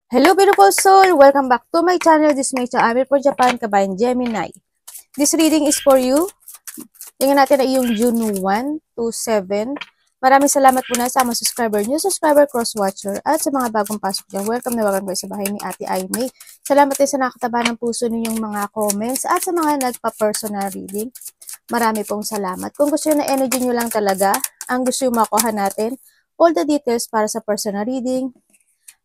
Hello beautiful soul! Welcome back to my channel. This is Mecha Amir for Japan, Kabayan Gemini. This reading is for you. Tingnan natin na yung June 1 to 7. Maraming salamat muna sa mga subscriber, new subscriber, cross-watcher, at sa mga bagong pasok dyan. Welcome na welcome kayo sa bahay ni Ate Aimee. Salamat din sa nakataba ng puso ninyong mga comments at sa mga nagpa-personal reading. Marami pong salamat. Kung gusto nyo na energy nyo lang talaga, ang gusto yung makuha natin, all the details para sa personal reading,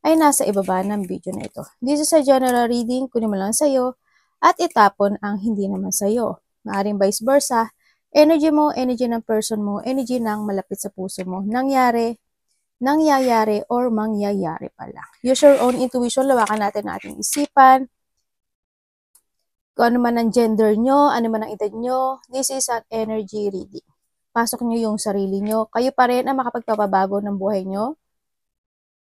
ay nasa ibaba ng video na ito. This is a general reading, kunin mo lang sa'yo at itapon ang hindi naman sa'yo. Maaring vice versa, energy mo, energy ng person mo, energy ng malapit sa puso mo, nangyayari, or mangyayari pala. Use your own intuition, lawakan natin ang ating isipan, kung ano man ang gender nyo, ano man ang edad nyo, this is an energy reading. Pasok nyo yung sarili nyo, kayo pa rin ang makapagpapabago ng buhay nyo.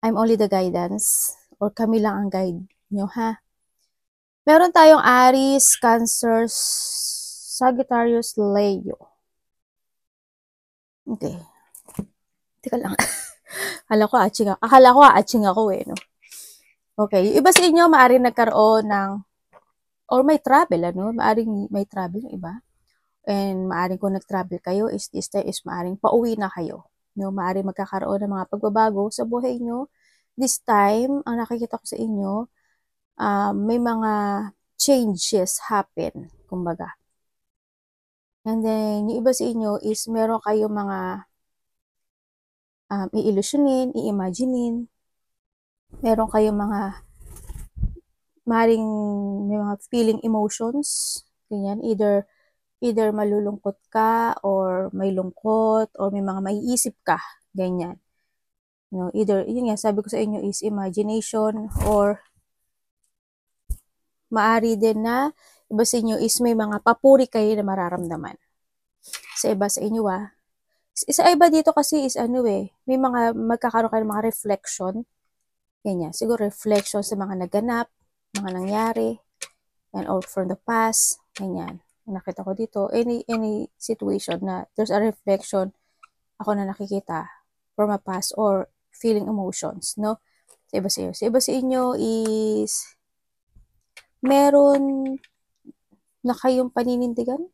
I'm only the guidance, or kami lang ang guide nyo, ha? Meron tayong Aries, Cancer, Sagittarius, Leo. Okay. Teka lang. Akala ko atching ako eh, no? Okay. Yung iba sa inyo, maaaring nagkaroon ng, or may travel, ano? Maaaring may travel yung iba. And maaaring kung nag-travel kayo, is this time is maaaring pauwi na kayo. No? Maaaring magkakaroon ng mga pagbabago sa buhay nyo. This time, ang nakikita ko sa inyo, may mga changes happen, kumbaga. And then, yung iba sa inyo is meron kayong mga i-illusionin, i-imaginein. Meron kayong mga maring may mga feeling emotions. Ganyan, either malulungkot ka or may lungkot or may mga maiisip ka. Ganyan. No, either, yun nga, sabi ko sa inyo is imagination or maari din na iba sa inyo is may mga papuri kayo na mararamdaman. Sa iba sa inyo sa iba dito kasi is may mga magkakaroon kayo ng mga reflection. Ganyan, siguro reflection sa mga naganap, mga nangyari, and all from the past. Ganyan, nakita ko dito, any situation na there's a reflection ako na nakikita from a past or feeling emotions, no? Sa iba sa inyo. Sa iba sa inyo is meron na kayong paninindigan.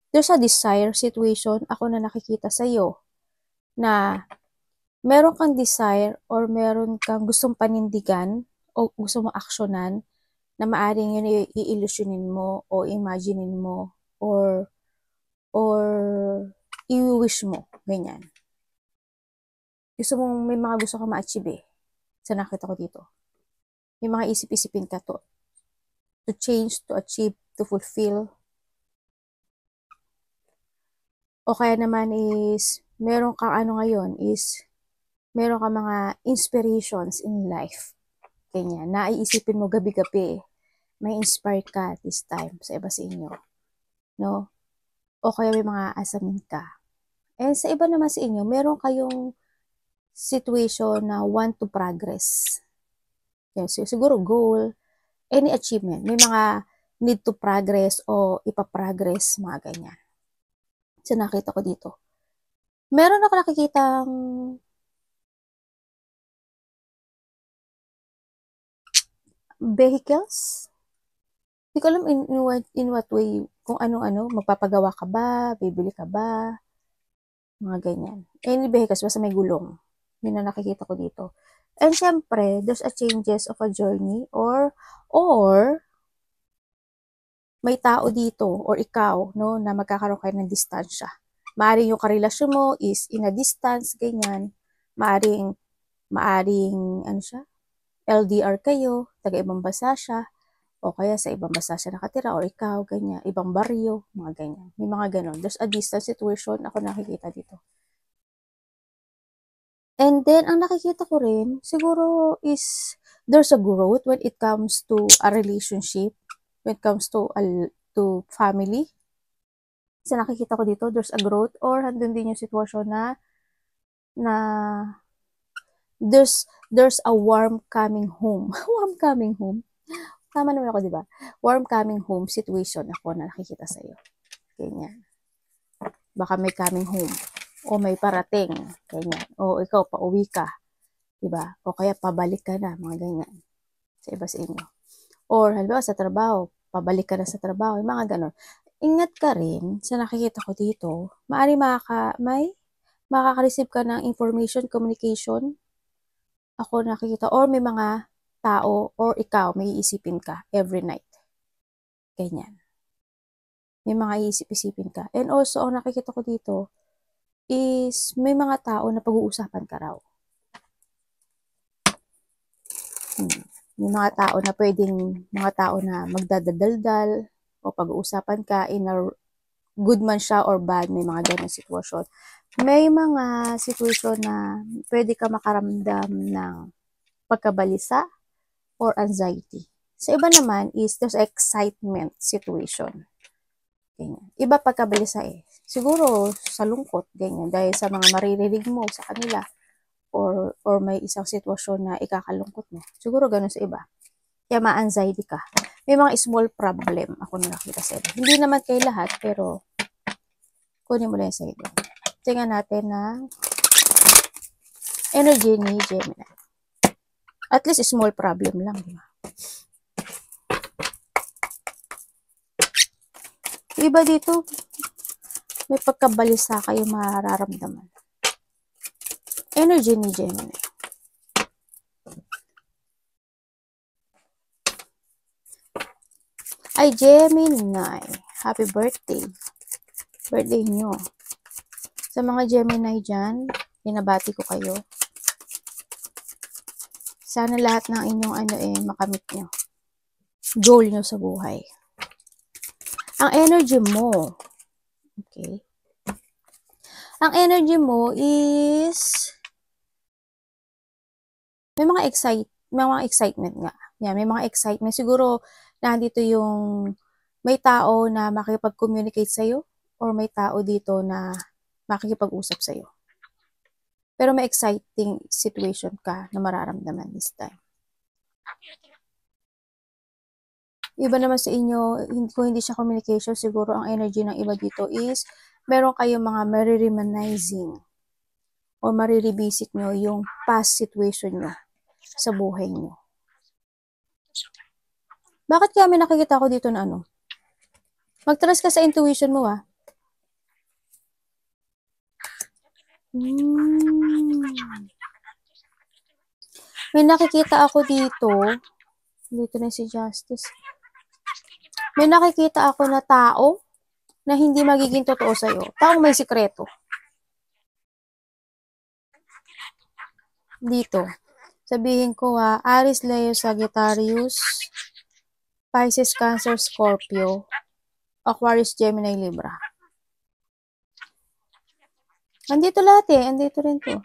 There's a desire situation ako na nakikita sa iyo na meron kang desire or meron kang gustong panindigan o gusto mo aksyonan na maaring yun i-illusionin mo o imaginein mo or i-wish mo, ganyan. May mga gusto kang ma-achieve sa nakita ko dito. May mga isip-isipin ka to change, to achieve, to fulfill. O kaya naman is, meron kang ngayon is, meron kang mga inspirations in life. Ganyan, naiisipin mo gabi-gabi. May inspire ka this time sa iba sa inyo. No? O kaya may mga asamin ka. And sa iba naman sa inyo, meron kayong situation na want to progress. Yan, so, siguro goal, any achievement. May mga need to progress o ipaprogress, mga ganyan. So, nakita ko dito. Meron ako nakikitang vehicles. Hindi ko alam in what way, kung ano-ano, magpapagawa ka ba, bibili ka ba, mga ganyan. Any vehicles, basta may gulong. Yun na nakikita ko dito. And syempre, there's a changes of a journey or may tao dito or ikaw, no, na magkakaroon kayo ng distansya. Maaring yung karelasyon mo is in a distance, ganyan. Maaring LDR kayo, taga-ibang bansa siya, o kaya sa ibang bansa siya nakatira, o ikaw, ganyan, ibang baryo, mga ganyan. May mga ganon. There's a distance situation, ako nakikita dito. And then, ang nakikita ko rin, siguro is, there's a growth when it comes to a relationship, when it comes to family. Kasi nakikita ko dito, there's a growth or handun din yung sitwasyon na there's a warm coming home. Warm coming home. Tama naman ako, di ba? Warm coming home situation ako na nakikita sa iyo. Ganyan. Baka may coming home o may parating. Ganyan. O ikaw, pauwi ka. Diba? O kaya pabalik ka na, mga ganyan. Sa iba sa inyo. Or halimbawa sa trabaho, pabalik ka na sa trabaho, yung mga ganon. Ingat ka rin sa nakikita ko dito. Maari makaka-receive ka ng information, communication. Ako nakikita, or may mga tao, or ikaw, may iisipin ka every night. Ganyan. May mga iisip-isipin ka. And also, ang nakikita ko dito is may mga tao na pag-uusapan ka raw. May mga tao na mga tao na magdadaldal o pag-uusapan ka in a good man siya or bad, may mga ganang sitwasyon. May mga sitwasyon na pwede ka makaramdam ng pagkabalisa or anxiety. Sa iba naman is there's excitement situation. Ganyan. Iba pagkabalisa siguro sa lungkot, ganyan, dahil sa mga maririnig mo sa kanila or may isang sitwasyon na ikakalungkot mo. Siguro ganun sa iba. Kaya ma-anxiety ka. May mga small problem ako nakita sa iba. Hindi naman kay lahat, pero kunin mo lang sa iba. Tingnan natin na energy ni Gemini. At least small problem lang, di ba? Iba dito, may pagkabalisa kayo mararamdaman. Energy ni Gemini. Ay, Gemini. Happy birthday. Birthday nyo. Sa mga Gemini dyan, binabati ko kayo. Sana lahat ng inyong makamit nyo. Goal nyo sa buhay. Ang energy mo, okay? Ang energy mo is may mga excitement nga. Yan, may mga excitement. Siguro nandito yung may tao na makikipag-communicate sa'yo or may tao dito na makikipag-usap sa'yo. Pero may exciting situation ka na mararamdaman this time. Iba naman sa inyo, kung hindi siya communication, siguro ang energy ng iba dito is meron kayong mga marireminizing o marirevisit nyo yung past situation nyo sa buhay nyo. Bakit kaya may nakikita ko dito na mag-trust ka sa intuition mo May nakikita ako dito. Dito na si Justice. May nakikita ako na tao na hindi magiging totoo sa'yo. Taong may sikreto. Dito. Sabihin ko Aries, Leo, Sagittarius, Pisces, Cancer, Scorpio, Aquarius, Gemini, Libra. Andito lahat andito rin to.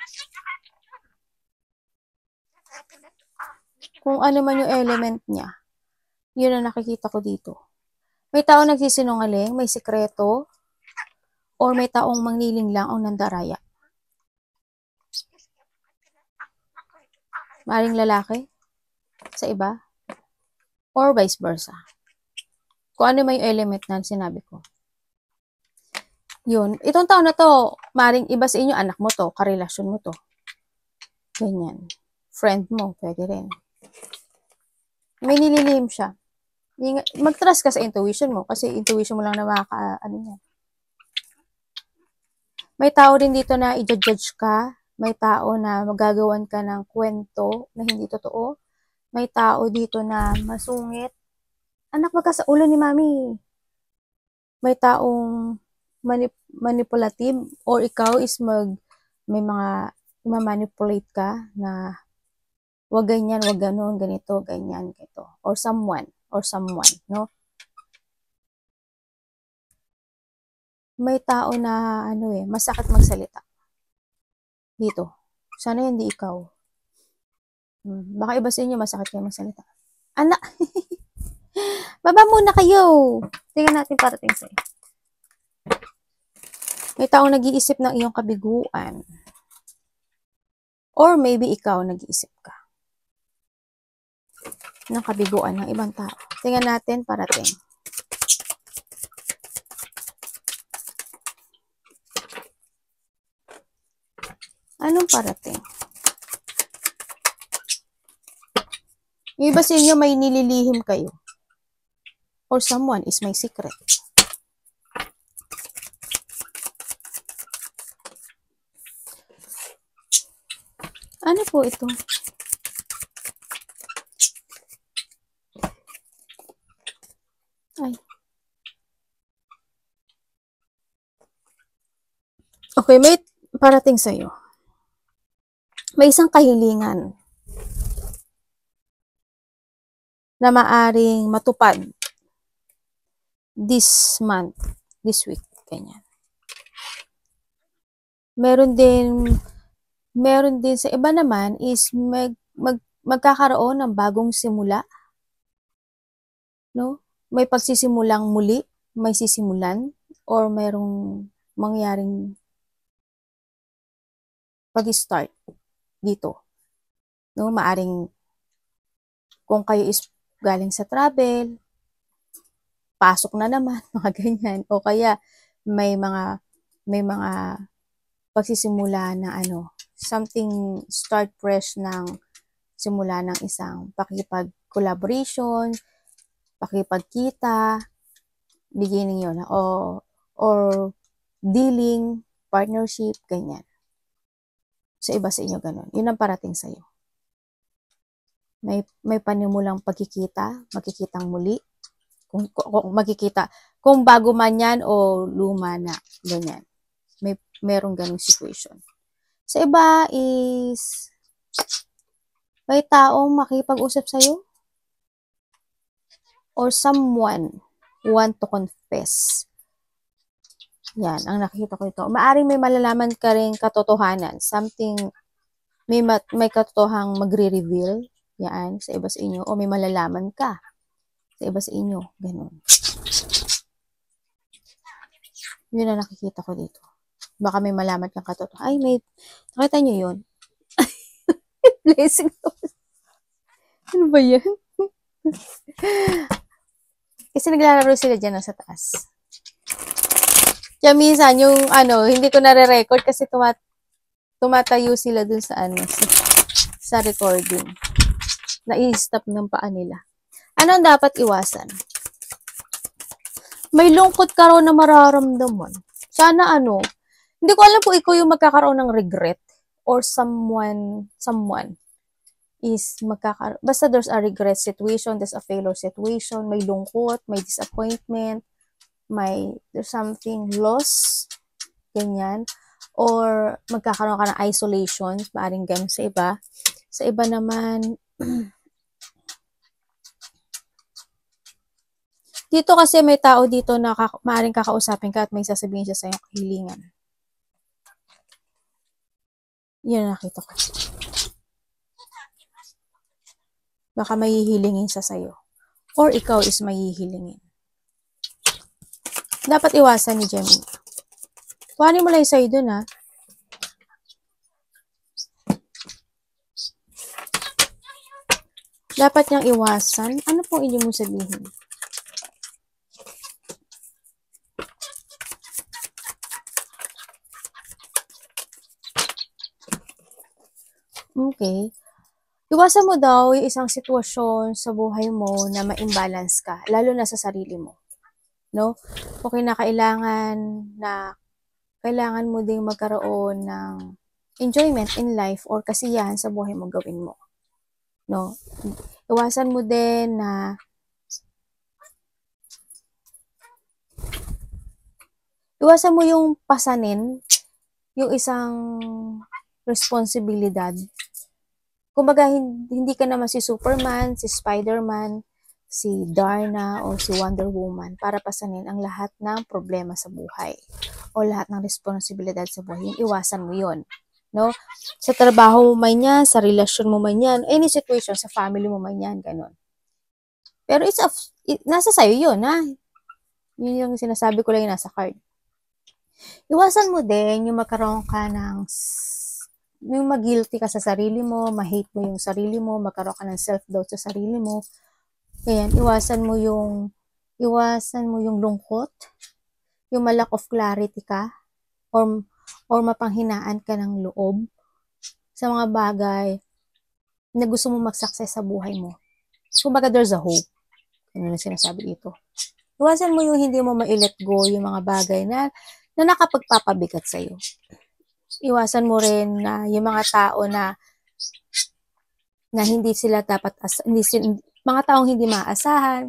Kung ano man yung element niya, yun ang nakikita ko dito. May tao nagsisinungaling, may sikreto, or may taong mangniling lang ang nandaraya. Maring lalaki sa iba, or vice versa. Kung ano may element na sinabi ko. Yun. Itong taon na to, maring iba sa inyo, anak mo to, karelasyon mo to. Ganyan. Friend mo, pwede rin. May nililihim siya. Mag-trust ka sa intuition mo kasi intuition mo lang na yan. May tao din dito na i-judge ka. May tao na magagawan ka ng kwento na hindi totoo. May tao dito na masungit. Anak, wag ka sa ulo ni mami. May taong manipulative or ikaw is may mga ma-manipulate ka na wag ganyan, wag ganon, ganito, ganyan, ganito. Or someone, no? May tao na masakit magsalita. Dito. Sana hindi ikaw. Baka iba sa inyo masakit kayo magsalita. Anak, baba muna kayo. Tingnan natin parating sa'yo. May taong nag-iisip ng iyong kabiguan. Or maybe ikaw nag-iisip ka ng kabiguan ng ibang tao. Tingnan natin parating. Anong parating? Yung iba sa inyo may nililihim kayo. Or someone is may secret. Ano po ito? Ay. Okay, may parating sa'yo. May isang kahilingan na maaring matupad this month, this week, ganyan. Meron din sa iba naman is magkakaroon ng bagong simula, no? May pagsisimulang muli, may sisimulan, or mayroong mangyaring pag-start dito, no? Maaring kung kayo is galing sa travel, pasok na naman, mga ganyan, o kaya may mga pagsisimula na something start fresh ng simula ng isang pakikipag-collaboration, pakipagkita, beginning yun, or dealing, partnership, ganyan. Sa iba sa inyo, ganun. Yun ang parating sa'yo. May panimulang pagkikita, makikitang muli, kung makikita, kung bago man yan o luma na, ganyan. Merong ganung situation. Sa iba is, may taong makipag-usap sa'yo, or someone want to confess. Yan, ang nakikita ko ito. Maaring may malalaman ka rin katotohanan. Something, may katotohang magre-reveal. Yan, sa iba sa inyo. O may malalaman ka. Sa iba sa inyo. Ganun. Yun ang nakikita ko dito. Baka may malaman kang katotohanan. Ay, nakita nyo yun? Blessing. Ano ba yan? Kasi naglalaro sila dyan sa taas. Kaya minsan, yung hindi ko nare-record kasi tumatayo sila dun sa sa recording. Na-i-stop ng paa nila. Ano ang dapat iwasan? May lungkot ka raw na mararamdaman. Sana hindi ko alam kung ikaw yung magkakaroon ng regret or someone is basta there's a regret situation, there's a failure situation, may lungkot, may disappointment, there's something loss, ganyan, or magkakaroon ka ng isolation, maaaring ganun sa iba. Sa iba naman, dito kasi may tao dito na maaaring kakausapin ka at may sasabihin siya sa iyong kahilingan. Yan nakita ko. Baka mahihilingin siya sa'yo. Or ikaw is mahihilingin. Dapat iwasan ni Gemini. Kuhanin mo lang yung sa'yo dun, ha? Dapat niyang iwasan. Ano pong inyo mong sabihin? Okay. Iwasan mo daw yung isang sitwasyon sa buhay mo na ma-imbalance ka, lalo na sa sarili mo. No? Okay na kailangan mo ding magkaroon ng enjoyment in life or kasiyahan sa buhay mo gawin mo. No? Iwasan mo din na iwasan mo yung pasanin yung isang responsibilidad. Kumbaga, hindi ka naman si Superman, si Spider-Man, si Darna, o si Wonder Woman para pasanin ang lahat ng problema sa buhay o lahat ng responsibilidad sa buhay. Iwasan mo yun. No? Sa trabaho mo man yan, sa relasyon mo man yan, any situation, sa family mo man yan, ganun. Pero nasa sayo yun, ha? Yun yung sinasabi ko lang yung nasa card. Iwasan mo din yung magkaroon ka ng yung mag-guilty ka sa sarili mo, ma-hate mo yung sarili mo, magkaroon ka ng self-doubt sa sarili mo. Ayan, iwasan mo yung lungkot, yung lack of clarity ka, or mapanghinaan ka ng loob sa mga bagay na gusto mo mag-success sa buhay mo. Kumbaga, there's a hope. Ano na sinasabi dito? Iwasan mo yung hindi mo ma-let go yung mga bagay na nakapagpapabigat sa'yo. Iwasan mo rin na yung mga tao na hindi sila dapat, mga taong hindi maaasahan,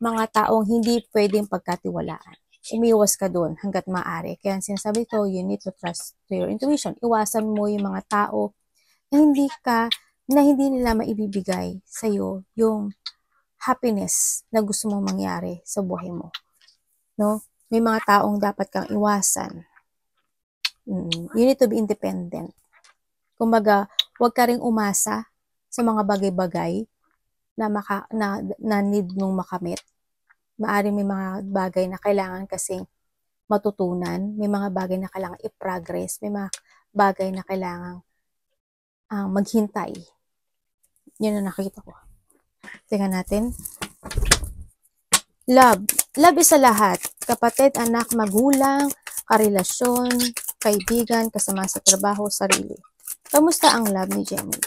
mga taong hindi pwedeng pagkatiwalaan. Umiwas ka doon hanggat maaari. Kaya sinasabi ko, you need to trust to your intuition. Iwasan mo yung mga tao na hindi nila maibibigay sa'yo yung happiness na gusto mong mangyari sa buhay mo. No? May mga taong dapat kang iwasan. You need to be independent. Kumbaga, huwag ka ring umasa sa mga bagay-bagay na need mong makamit. Maaring may mga bagay na kailangan kasing matutunan, may mga bagay na kailangan i-progress, may mga bagay na kailangan maghintay. Yun ang nakita ko. Tingnan natin. Love. Love is sa lahat. Kapatid, anak, magulang, karelasyon, kaibigan, kasama sa trabaho, sarili. Kamusta ang love ni Gemini?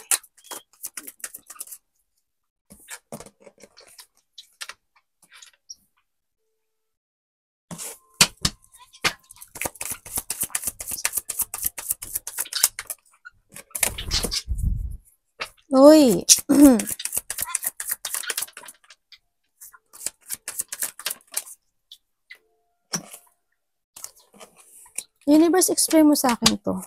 Uy! Universe, explain mo sa akin to.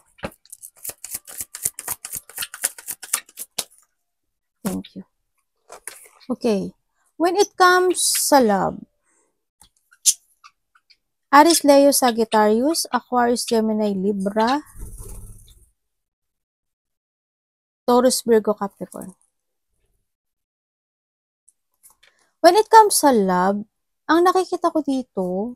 Thank you. Okay. When it comes sa love, Aries, Leo, Sagittarius, Aquarius, Gemini, Libra, Taurus, Virgo, Capricorn. When it comes sa love, ang nakikita ko dito,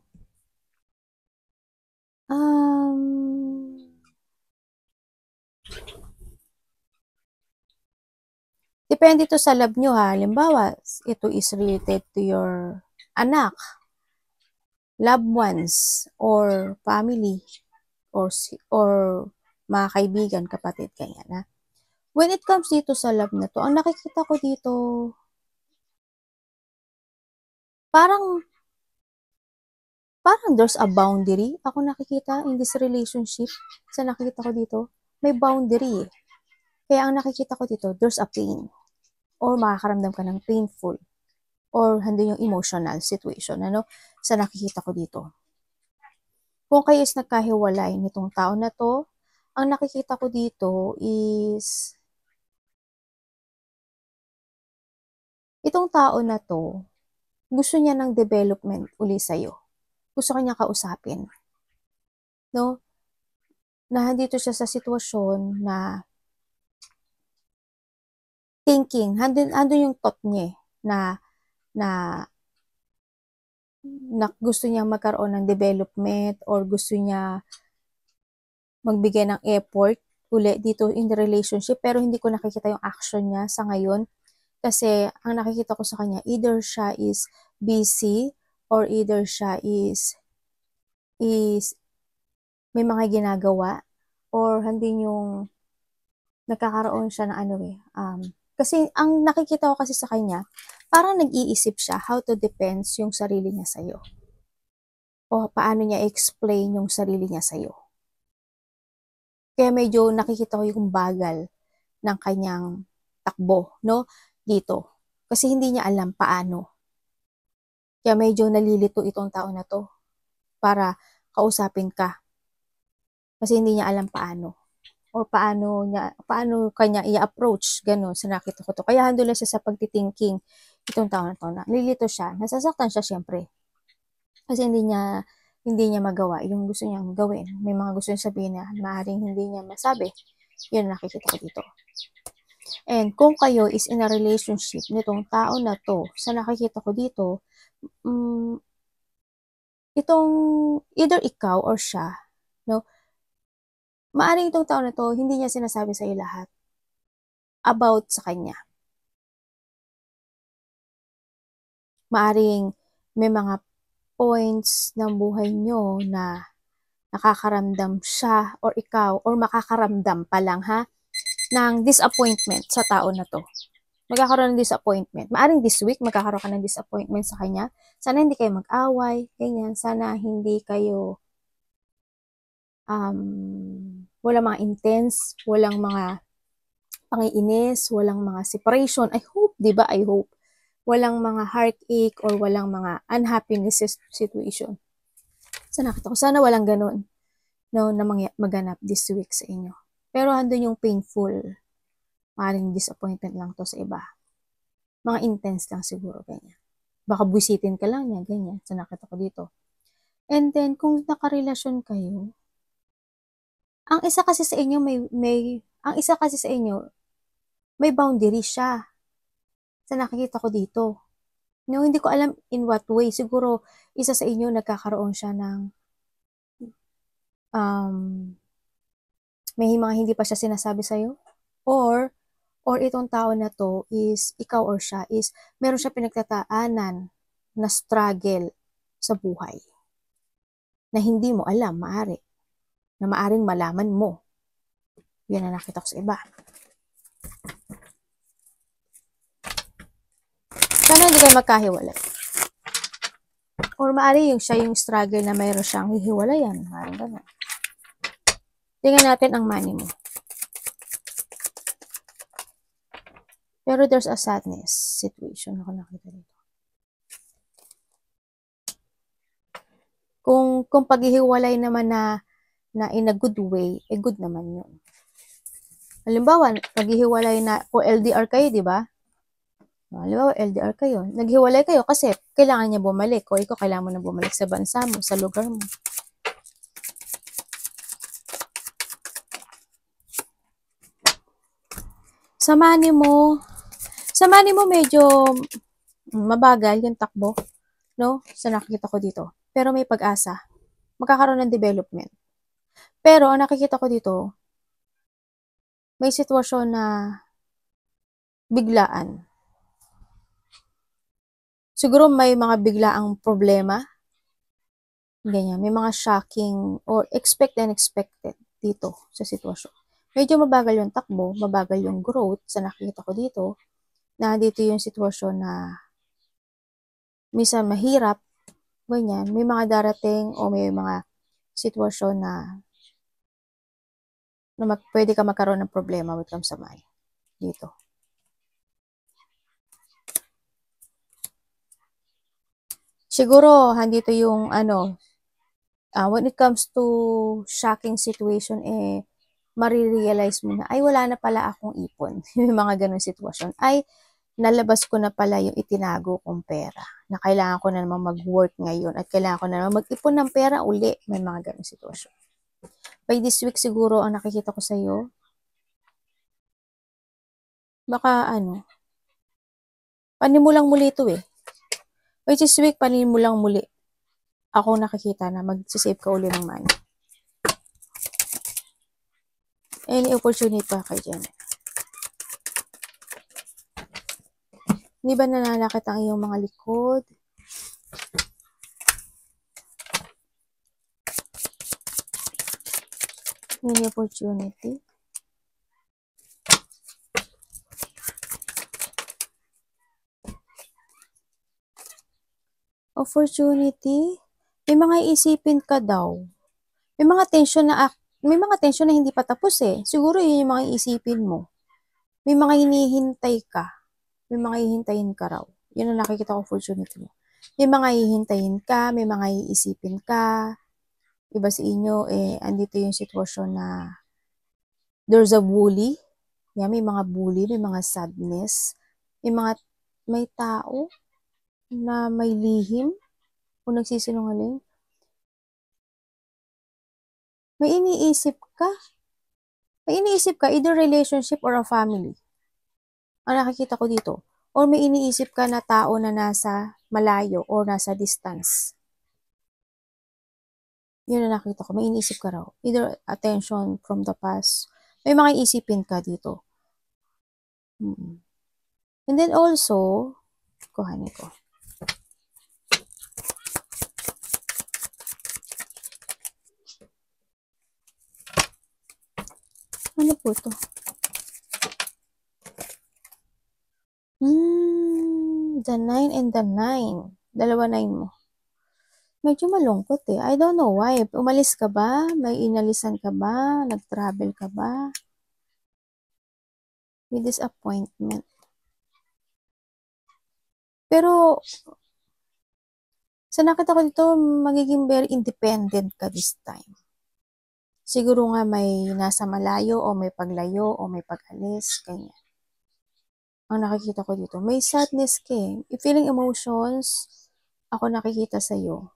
depende to sa love nyo ha. Halimbawa, ito is related to your anak, loved ones, or family, or mga kaibigan, kapatid, kaya na. When it comes dito sa love na to, ang nakikita ko dito, parang there's a boundary. Ako nakikita in this relationship, sa nakikita ko dito, may boundary. Kaya ang nakikita ko dito, there's a pain. Or makakaramdam ka ng painful. Or handun yung emotional situation. Sa nakikita ko dito. Kung kayo is nagkahiwalay nitong tao na to, ang nakikita ko dito is itong tao na to, gusto niya ng development uli sa'yo. Gusto kanya kausapin. No? Na dito siya sa sitwasyon na thinking, andun yung thought niya na gusto niya magkaroon ng development or gusto niya magbigay ng effort uli dito in the relationship, pero hindi ko nakikita yung action niya sa ngayon. Kasi ang nakikita ko sa kanya, either siya is busy or either siya is may mga ginagawa or hindi yung nagkakaroon siya ng kasi ang nakikita ko kasi sa kanya, parang nag-iisip siya how to defend yung sarili niya sa'yo. O paano niya explain yung sarili niya sa'yo. Kaya medyo nakikita ko yung bagal ng kanyang takbo, no? Dito. Kasi hindi niya alam paano. Kaya medyo nalilito itong tao na to para kausapin ka. Kasi hindi niya alam paano. O paano kanya i-approach, gano'n, sa nakita ko to. Kaya handol lang siya sa pagtithinking itong tao na to. Nalilito siya. Nasasaktan siya syempre. Kasi hindi niya magawa yung gusto niyang gawin. May mga gusto niyang sabihin na maaaring hindi niya masabi. Yun nakikita ko dito. And kung kayo is in a relationship nitong tao na to, sa nakikita ko dito, itong either ikaw or siya, no? Maaaring itong tao na to, hindi niya sinasabi sa iyo lahat about sa kanya. Maaaring may mga points ng buhay nyo na nakakaramdam siya or ikaw or makakaramdam pa lang ng disappointment sa tao na to. magkakaroon ng disappointment. Maaring this week, magkakaroon ka ng disappointment sa kanya. Sana hindi kayo mag-away, ganyan. Sana hindi kayo, walang mga intense, walang mga pangiinis, walang mga separation. I hope, di ba? I hope. Walang mga heartache or walang mga unhappiness situation. Sana nakita ko, sana walang ganun, no, na maganap this week sa inyo. Pero andun yung painful, maaaring disappointment lang to sa iba. Mga intense lang siguro, ganyan. Baka busitin ka lang niya, ganyan. Sa nakita ko dito. And then, kung nakarelasyon kayo, ang isa kasi sa inyo may boundary siya. Sa nakikita ko dito. No, hindi ko alam in what way. Siguro, isa sa inyo nagkakaroon siya ng may mga hindi pa siya sinasabi sa'yo. Or itong tao na to is, ikaw or siya, is meron siya pinagtataanan na struggle sa buhay. Na hindi mo alam, na maaring malaman mo. Yan ang nakita ko sa iba. Sana hindi kayo magkahiwalay. Or maari siya yung struggle na mayroon siyang hihiwalayan. Parang gano'n. Tingnan natin ang money mo. Pero there's a sadness situation. Ako nakita dito. Kung paghihiwalay naman na in a good way, good naman yun. Halimbawa, paghihiwalay na, kung LDR kayo, di ba? Halimbawa, LDR kayo. Naghiwalay kayo kasi kailangan niya bumalik o ikaw kailangan mo na bumalik sa bansa mo, sa lugar mo. Sa money mo medyo mabagal yung takbo, no? Sa nakikita ko dito. Pero may pag-asa. Magkakaroon ng development. Pero ang nakikita ko dito, may sitwasyon na biglaan. Siguro may mga biglaang problema. Ganyan. May mga shocking or unexpected dito sa sitwasyon. Medyo mabagal yung takbo, mabagal yung growth sa nakikita ko dito. Na dito yung sitwasyon na minsan mahirap. Ganyan. May mga darating o may mga sitwasyon na pwede ka magkaroon ng problema with comes sa money. Dito. Siguro, handito yung when it comes to shocking situation, marirealize mo na, ay wala na pala akong ipon. Yung mga ganun sitwasyon. Ay, nalabas ko na pala yung itinago kong pera. Na kailangan ko na naman mag-work ngayon at kailangan ko na naman mag-ipon ng pera uli. May mga ganun sitwasyon. By this week siguro, ang nakikita ko sa'yo, baka panimulang muli ito By this week, panimulang muli. Ako nakikita na magsisave ka uli ng money. Any opportunity pa kay Jen. Hindi ba nananakit ang iyong mga likod? Any opportunity? Opportunity? May mga iisipin ka daw. May mga tension na hindi pa tapos Siguro yun yung mga iisipin mo. May mga hinihintay ka. May mga hihintayin ka raw. Yun ang nakikita ko opportunity mo. May mga hihintayin ka, may mga iisipin ka. Iba sa inyo, andito yung sitwasyon na there's a bully. May mga bully, may mga sadness. May tao na may lihim o nagsisinungaling. May iniisip ka, either relationship or a family. Ang nakikita ko dito. Or may iniisip ka na tao na nasa malayo or nasa distance. Yun ang nakita ko. May iniisip ka raw. Either attention from the past. May mga isipin ka dito. And then also, kuhanin ko. Ano po to? The 9 and the 9. Dalawa 9 mo. Medyo malungkot eh. I don't know why. Umalis ka ba? May inalisan ka ba? Nag-travel ka ba? With disappointment. Pero, sa nakita ko dito, magiging very independent ka this time. Siguro nga may nasa malayo o may paglayo o may pag-alis, ganyan. Ang nakikita ko dito, may sadness ka eh. Feeling emotions, ako nakikita sa'yo.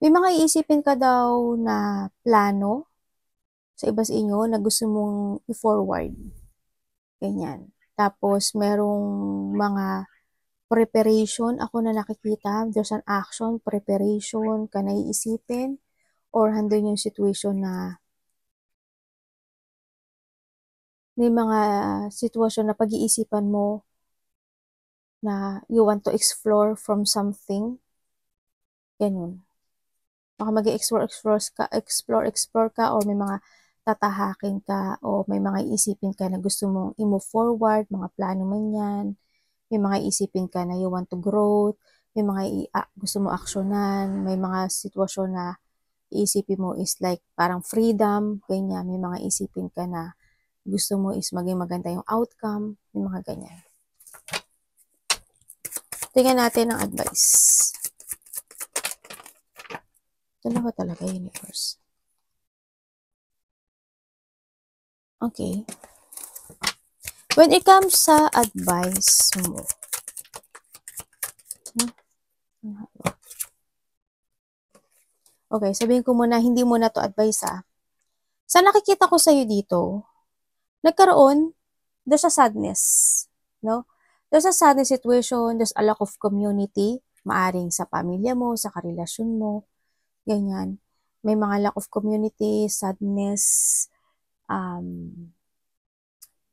May mga iisipin ka daw na plano sa iba sa inyo na gusto mong i-forward. Ganyan. Tapos, merong mga preparation ako na nakikita. There's an action, preparation ka na iisipin or handun yung situation na may mga sitwasyon na pag-iisipan mo na you want to explore from something. Ganun. Baka mag-explore ka or may mga tatahakin ka o may mga isipin ka na gusto mong i-move forward, mga plano man yan. May mga isipin ka na you want to grow, may mga gusto mo aksyonan, may mga sitwasyon na iisipin mo is like parang freedom, ganyan. May mga isipin ka na gusto mo is maging maganda yung outcome, may mga ganyan. Tingnan natin ang advice. Dalawa talaga, universe. Okay. When it comes sa advice mo, okay, sabihin ko muna, hindi mo na to advice Sa nakikita ko sa'yo dito, nagkaroon, there's a sadness, no? There's a sadness situation, there's a lack of community, maaring sa pamilya mo, sa karelasyon mo, ganyan. May mga lack of community, sadness,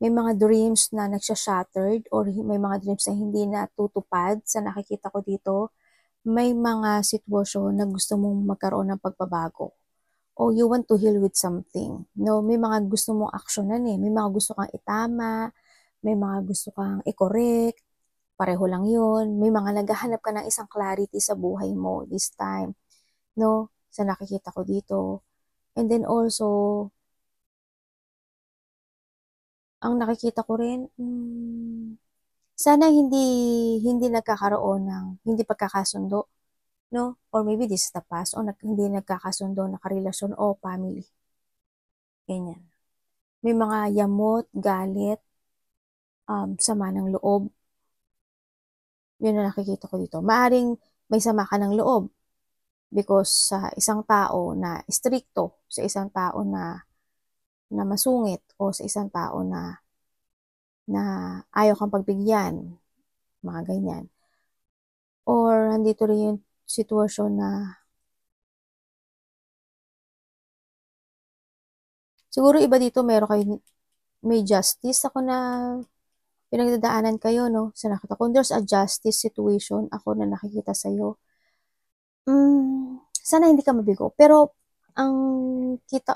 may mga dreams na nagsha-shattered or may mga dreams na hindi natutupad sa nakikita ko dito. May mga sitwasyon na gusto mong magkaroon ng pagbabago o you want to heal with something. No, may mga gusto mong aksyonan eh. May mga gusto kang itama, may mga gusto kang i-correct, pareho lang yun. May mga naghahanap ka ng isang clarity sa buhay mo this time. No, sa nakikita ko dito. And then also, ang nakikita ko rin, sana hindi nagkakaroon ng hindi pagkakasundo, no? Or maybe this is the past o hindi nagkakasundo na karelasyon o family. Ganyan. May mga yamot, galit, sama ng loob. Yun ang nakikita ko dito. Maaring may sama ka ng loob because sa isang tao na stricto, sa isang tao na masungit o sa isang tao na ayaw kang pagbigyan, mga ganyan. Or nandito rin yung sitwasyon na siguro iba dito may justice ako na pinagdadaanan kayo, no? Sa nakita ko, there's a justice situation ako na nakikita sa'yo. Sana hindi ka mabigo. Pero, ang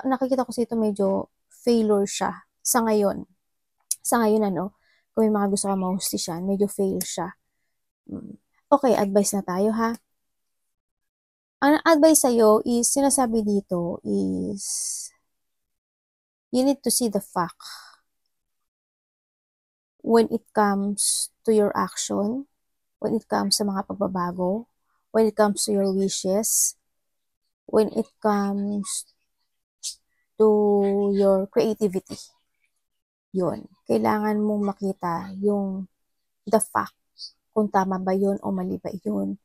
nakikita ko sa ito medyo failure siya sa ngayon. Sa ngayon, ano, kung may mga gusto ka mahustisyan, medyo fail siya. Okay, advice na tayo, ha? Ang advice sa'yo is, sinasabi dito is, you need to see the fact when it comes to your action, when it comes sa mga pagbabago, when it comes to your wishes, when it comes to your creativity. Yun. Kailangan mong makita yung the fact, kung tama ba yun o mali ba yun.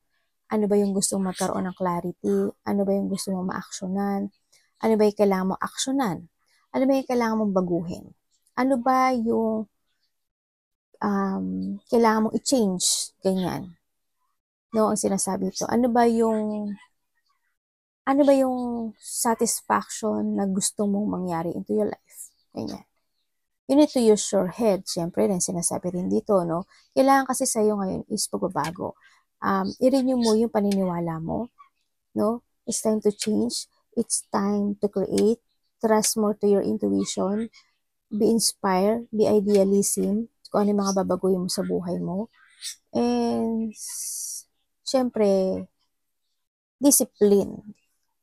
Ano ba yung gusto mong magkaroon ng clarity? Ano ba yung gusto mong ma-actionan? Ano ba yung kailangan mong actionan? Ano ba yung kailangan mong baguhin? Ano ba yung kailangan mong i-change? Ganyan. No, ang sinasabi ito. Ano ba yung satisfaction na gusto mong mangyari into your life? Ganyan. You need to use your head. Siyempre, rin sinasabi rin dito, no? Kailangan kasi sa'yo ngayon is pagbabago. I-renew mo yung paniniwala mo, no? It's time to change. It's time to create trust more to your intuition, be inspired, be idealism, kung ano yung mga babaguhin mo sa buhay mo. And, syempre, discipline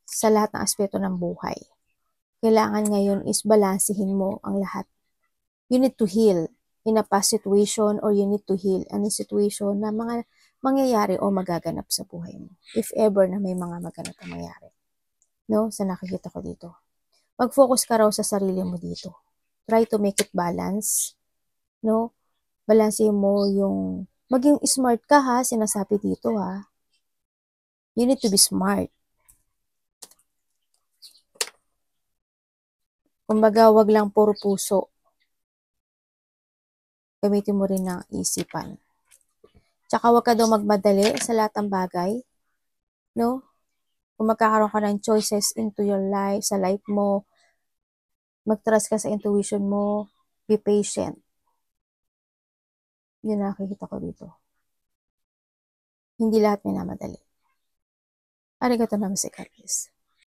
sa lahat ng aspeto ng buhay. Kailangan ngayon is balansehin mo ang lahat. You need to heal in a past situation or you need to heal in a situation na mga mangyayari o magaganap sa buhay mo. If ever na may mga maganap na mangyayari. No? Sa nakikita ko dito. Mag-focus ka raw sa sarili mo dito. Try to make it balance. No? Balansehin mo yung maging smart ka ha, sinasabi dito ha. You need to be smart. Kumbaga, wag lang puro puso. Gamitin mo rin ng isipan. Tsaka wag ka daw magmadali sa lahat ng bagay. No? Kung magkakaroon ka ng choices into your life, sa life mo, mag-trust ka sa intuition mo, be patient. Yun nakikita ko dito. Hindi lahat minamadali. Arigato namaste, guys.